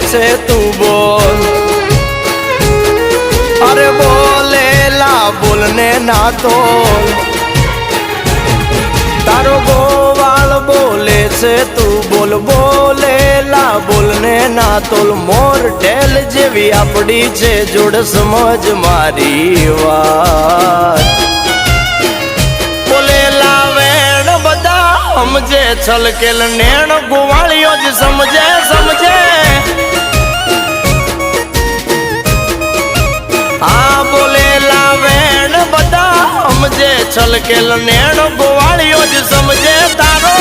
છે તું બોલ અરે બોલેલા બોલને ના તોલ તારો ગોવાળ બોલે છે તું બોલ બોલેલા બોલને ના તોલ મોર ઢેલ જેવી આપડી છે જોડ સમજ મારી વાત બોલેલા વેણ બધા સમજે છલકેલ નેણ ગોવાળિયો જ સમજે સમજે હા બોલેલા વેણ બધા સમજે છલકેલ નેણ ગોવાળિયો જ સમજે તારો